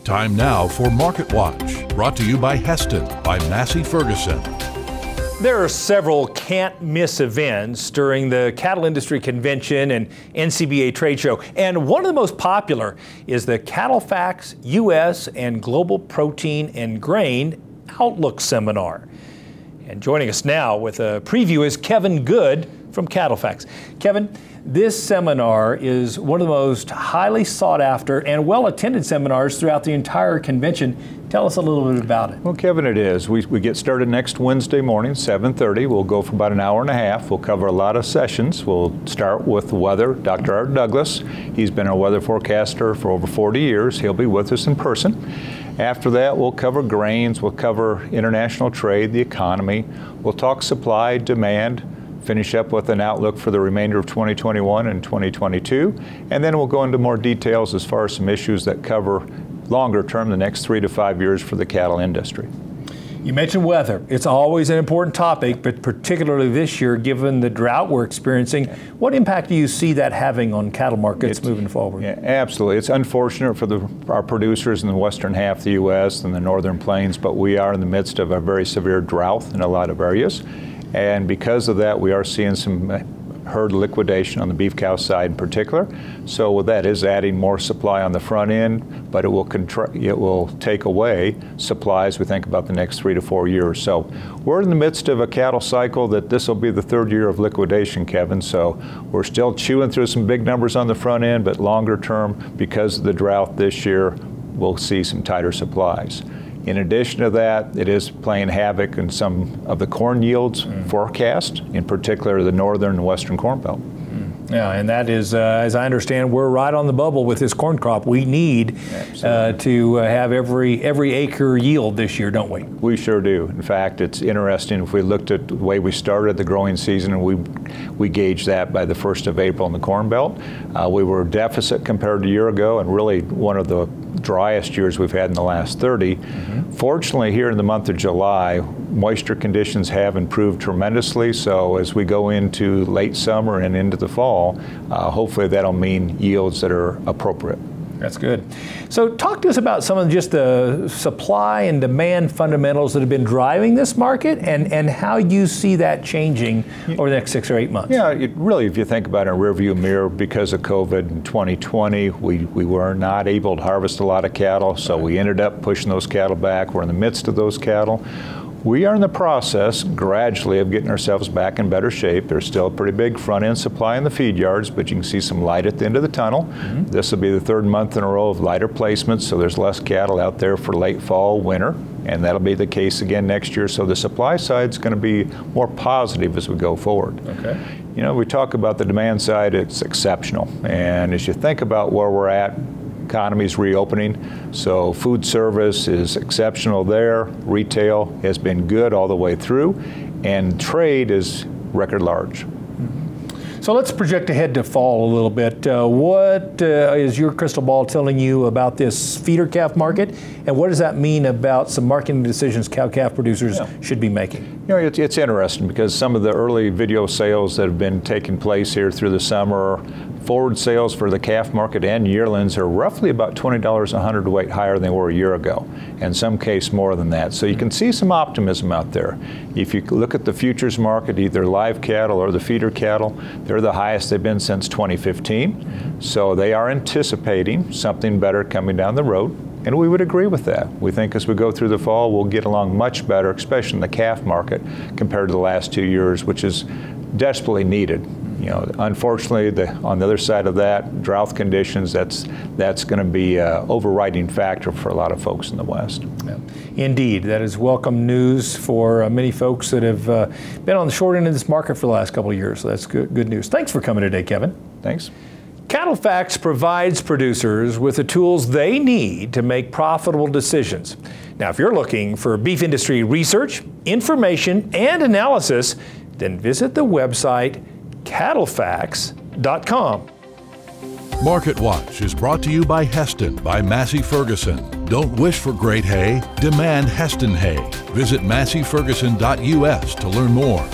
Time now for Market Watch, brought to you by Heston by Massey Ferguson. There are several can't-miss events during the Cattle Industry Convention and NCBA trade show, and one of the most popular is the CattleFax U.S. and Global Protein and Grain Outlook Seminar. And joining us now with a preview is Kevin Good from CattleFax. Kevin, this seminar is one of the most highly sought after and well-attended seminars throughout the entire convention. Tell us a little bit about it. Well, Kevin, it is. We get started next Wednesday morning, 7:30. We'll go for about an hour and a half. We'll cover a lot of sessions. We'll start with weather. Dr. Art Douglas, he's been our weather forecaster for over 40 years. He'll be with us in person. After that, we'll cover grains. We'll cover international trade, the economy. We'll talk supply, demand, finish up with an outlook for the remainder of 2021 and 2022, and then we'll go into more details as far as some issues that cover longer term, the next 3 to 5 years for the cattle industry. You mentioned weather. It's always an important topic, but particularly this year, given the drought we're experiencing. What impact do you see that having on cattle markets moving forward? Yeah, absolutely. It's unfortunate for our producers in the western half of the U.S. and the northern plains, but we are in the midst of a very severe drought in a lot of areas. And because of that, we are seeing some herd liquidation on the beef cow side in particular. So that is adding more supply on the front end, but it will take away supplies, we think, about the next 3 to 4 years. So we're in the midst of a cattle cycle that this will be the third year of liquidation, Kevin. So we're still chewing through some big numbers on the front end, but longer term, because of the drought this year, we'll see some tighter supplies. In addition to that, it is playing havoc in some of the corn yields forecast, in particular the northern and western corn belt. Yeah, and that is, as I understand, we're right on the bubble with this corn crop. We need to have every acre yield this year, don't we? We sure do. In fact, it's interesting if we looked at the way we started the growing season, and we gauged that by the 1st of April in the corn belt. We were deficit compared to a year ago, and really one of the driest years we've had in the last 30. Fortunately, here in the month of July, moisture conditions have improved tremendously. So as we go into late summer and into the fall, hopefully that'll mean yields that are appropriate. That's good. So talk to us about some of just the supply and demand fundamentals that have been driving this market and how you see that changing over the next 6 or 8 months. Yeah, really, if you think about it in a rearview mirror, because of COVID in 2020, we were not able to harvest a lot of cattle, so we ended up pushing those cattle back. We're in the midst of those cattle. We are in the process gradually of getting ourselves back in better shape. There's still a pretty big front-end supply in the feed yards, but you can see some light at the end of the tunnel. This will be the 3rd month in a row of lighter placements, so there's less cattle out there for late fall, winter, and that'll be the case again next year. So the supply side is going to be more positive as we go forward. Okay. You know, we talk about the demand side, it's exceptional. And as you think about where we're at, economy's reopening, so food service is exceptional there. Retail has been good all the way through, and trade is record large. So let's project ahead to fall a little bit. What is your crystal ball telling you about this feeder calf market, and what does that mean about some marketing decisions cow-calf producers should be making? You know, it's interesting because some of the early video sales that have been taking place here through the summer, forward sales for the calf market and yearlings are roughly about $20 a hundredweight higher than they were a year ago, in some case more than that. So you can see some optimism out there. If you look at the futures market, either live cattle or the feeder cattle, they're the highest they've been since 2015. So they are anticipating something better coming down the road. And we would agree with that. We think as we go through the fall, we'll get along much better, especially in the calf market, compared to the last 2 years, which is desperately needed. You know, unfortunately, on the other side of that, drought conditions, that's going to be an overriding factor for a lot of folks in the West. Yeah. Indeed, that is welcome news for many folks that have been on the short end of this market for the last couple of years. So that's good news. Thanks for coming today, Kevin. Thanks. CattleFax provides producers with the tools they need to make profitable decisions. Now, if you're looking for beef industry research, information, and analysis, then visit the website cattlefax.com. Market Watch is brought to you by Heston by Massey Ferguson. Don't wish for great hay, demand Heston hay. Visit masseyferguson.us to learn more.